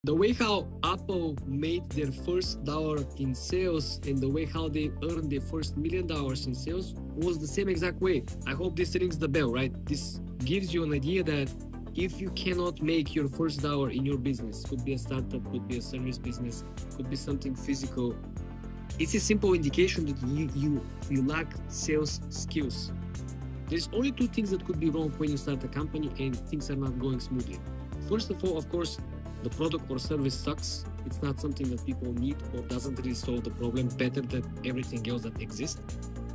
The way how Apple made their first dollar in sales and the way how they earned their first $1 million in sales was the same exact way. I hope this rings the bell, right? This gives you an idea that if you cannot make your first dollar in your business, could be a startup, could be a service business, could be something physical, it's a simple indication that you lack sales skills. There's only two things that could be wrong when you start a company and things are not going smoothly. First of all, of course, the product or service sucks. It's not something that people need or doesn't really solve the problem better than everything else that exists.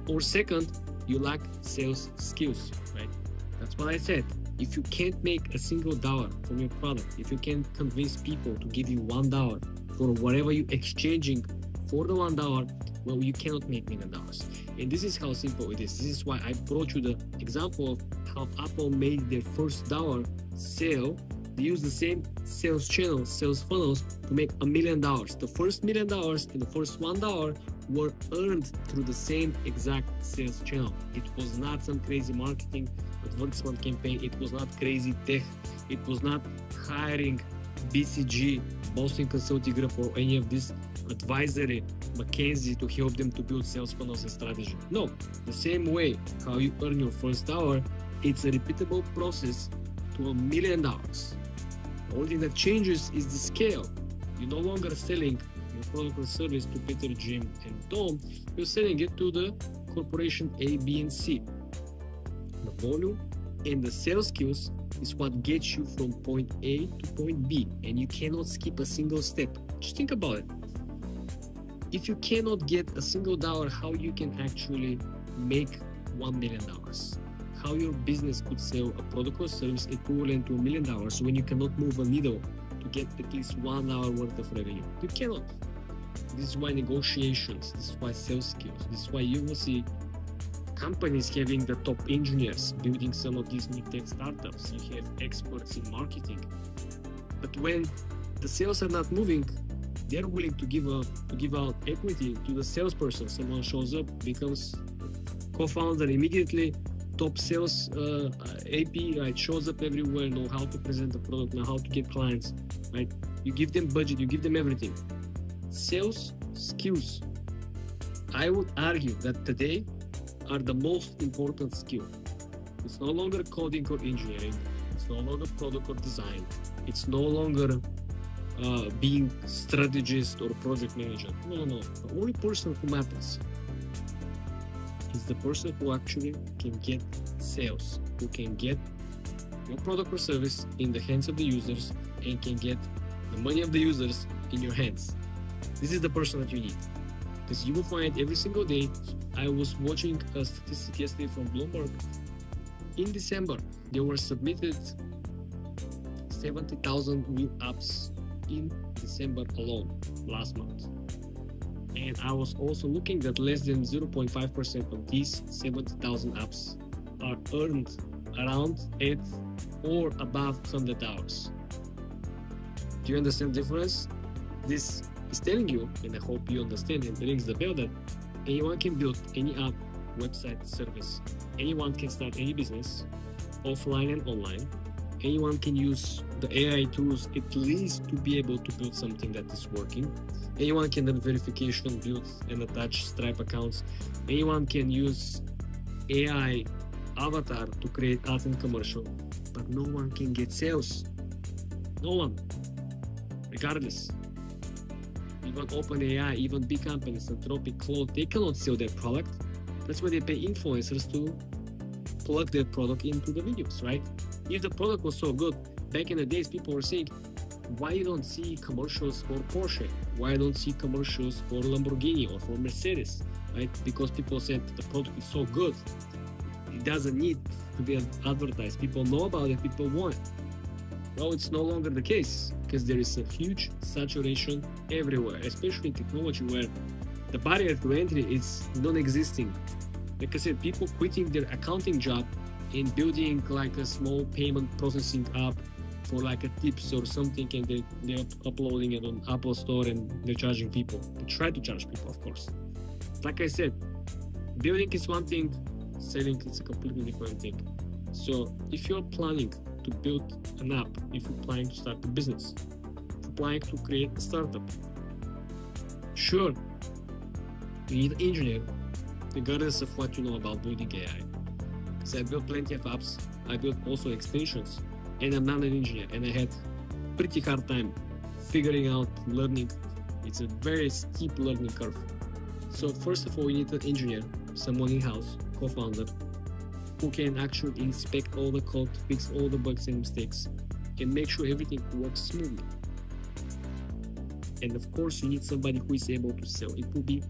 Or second, you lack sales skills, right? That's what I said. If you can't make a single dollar from your product, if you can't convince people to give you $1 for whatever you're exchanging for the $1, well, you cannot make $1 million. And this is how simple it is. This is why I brought you the example of how Apple made their first dollar sale. They use the same sales channel, sales funnels to make $1 million. The first $1 million and the first $1 were earned through the same exact sales channel. It was not some crazy marketing advertisement campaign. It was not crazy tech. It was not hiring BCG, Boston Consulting Group, or any of this advisory, McKinsey, to help them to build sales funnels and strategy. No, the same way how you earn your first dollar, it's a repeatable process to $1 million. The only thing that changes is the scale. You're no longer selling your product or service to Peter, Jim, and Tom. You're selling it to the corporation A, B, and C. The volume and the sales skills is what gets you from point A to point B, and you cannot skip a single step. Just think about it. If you cannot get a single dollar, how you can actually make $1 million? How your business could sell a product or service equivalent to $1 million when you cannot move a needle to get at least $1 worth of revenue? You cannot. This is why negotiations, this is why sales skills, this is why you will see companies having the top engineers building some of these new tech startups. You have experts in marketing. But when the sales are not moving, they're willing to give out equity to the salesperson. Someone shows up, becomes co-founder immediately, top sales AP, right? Shows up everywhere, know how to present the product, know how to get clients, right? You give them budget, you give them everything. Sales skills, I would argue that today are the most important skill. It's no longer coding or engineering. It's no longer product or design. It's no longer being strategist or project manager. No. The only person who matters is the person who actually can get sales, who can get your product or service in the hands of the users and can get the money of the users in your hands. This is the person that you need. Because you will find every single day. I was watching a statistic yesterday from Bloomberg. In December, there were submitted 70,000 new apps in December alone, last month. And I was also looking that less than 0.5% of these 70,000 apps are earned around at or above $100. Do you understand the difference? This is telling you, and I hope you understand and rings the bell, that anyone can build any app, website, service. Anyone can start any business, offline and online. Anyone can use the AI tools at least to be able to build something that is working. Anyone can run verification, build and attach Stripe accounts. Anyone can use AI avatar to create ad and commercial, but no one can get sales. No one, regardless. Even OpenAI, even big companies, Anthropic, Claude, they cannot sell their product. That's why they pay influencers to plug their product into the videos, right? If the product was so good, back in the days, people were saying, why you don't see commercials for Porsche? Why you don't see commercials for Lamborghini or for Mercedes, right? Because people said the product is so good, it doesn't need to be advertised. People know about it, people want it. Well, it's no longer the case because there is a huge saturation everywhere, especially in technology where the barrier to entry is non-existing. Like I said, people quitting their accounting job and building like a small payment processing app for like a tips or something, and they're uploading it on Apple Store and they're charging people. They try to charge people, of course. Like I said, building is one thing, selling is a completely different thing. So if you're planning to build an app, if you're planning to start a business, if you're applying to create a startup. Sure, you need an engineer, regardless of what you know about building AI. Because I built plenty of apps, I built also extensions, and I'm not an engineer, and I had pretty hard time figuring out learning. It's a very steep learning curve. So first of all, you need an engineer, someone in-house, co-founder, who can actually inspect all the code, fix all the bugs and mistakes, and make sure everything works smoothly. And of course, you need somebody who is able to sell. It would be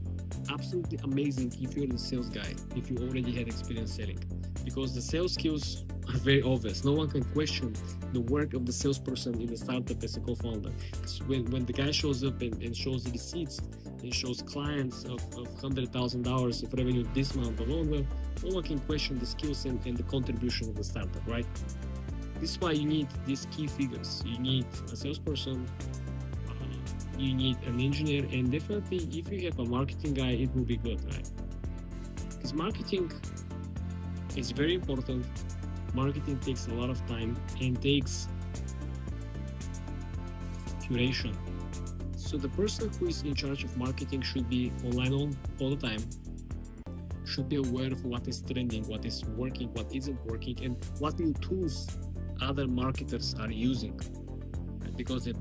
absolutely amazing if you're the sales guy, if you already had experience selling, because the sales skills are very obvious. No one can question the work of the salesperson in the startup as a co-founder. Because when the guy shows up and shows the receipts and shows clients of $100,000 of revenue this month alone, well, no one can question the skills and the contribution of the startup, right? This is why you need these key figures. You need a salesperson, you need an engineer, and definitely if you have a marketing guy, it will be good, right? Because marketing is very important. Marketing takes a lot of time and takes curation. So the person who is in charge of marketing should be online all the time, should be aware of what is trending, what is working, what isn't working, and what new tools other marketers are using. Right? Because the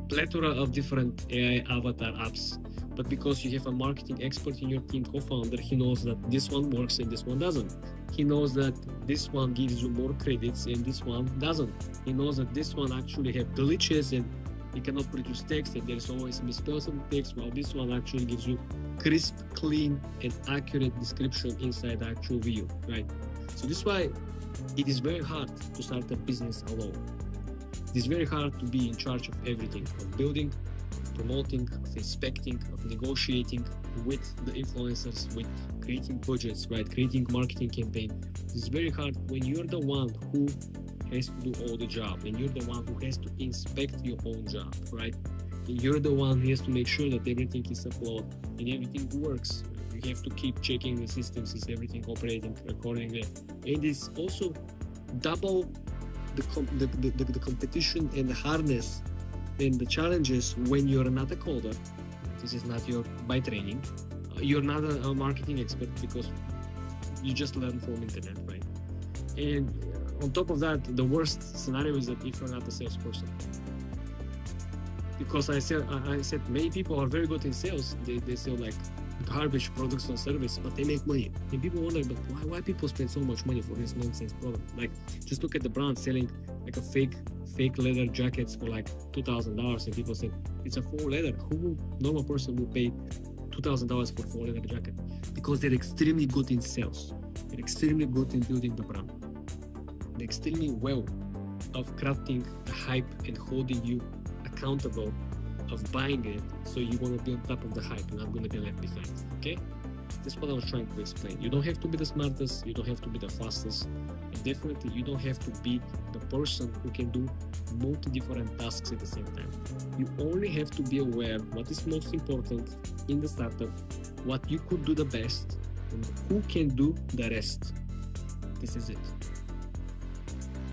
plethora of different AI avatar apps, but because you have a marketing expert in your team, co-founder, he knows that this one works and this one doesn't. He knows that this one gives you more credits and this one doesn't. He knows that this one actually have glitches and it cannot produce text and there's always misspells in text, while this one actually gives you crisp, clean, and accurate description inside the actual view, right? So this is why it is very hard to start a business alone. It is very hard to be in charge of everything, of building, promoting, of inspecting, of negotiating with the influencers, with creating budgets, right? Creating marketing campaign. It's very hard when you're the one who has to do all the job, and you're the one who has to inspect your own job, right? And you're the one who has to make sure that everything is uploaded and everything works. You have to keep checking the systems, is everything operating accordingly. And it's also double the competition and the hardness and the challenges when you're not a coder. This is not your by training. You're not a marketing expert because you just learn from internet, right? And on top of that, the worst scenario is that if you're not a salesperson. Because I said many people are very good in sales. They sell like garbage products or service, but they make money. And people wonder, but why people spend so much money for this nonsense product? Like, just look at the brand selling like a fake leather jackets for like $2,000, and people say it's a faux leather. Normal person will pay $2,000 for a faux leather jacket? Because they're extremely good in sales. They're extremely good in building the brand. They're extremely well of crafting a hype and holding you accountable of buying it, so you want to be on top of the hype. You're not going to be left behind. Okay, that's what I was trying to explain. You don't have to be the smartest, you don't have to be the fastest, and definitely you don't have to be the person who can do multi different tasks at the same time. You only have to be aware what is most important in the startup, what you could do the best, and who can do the rest. This is it.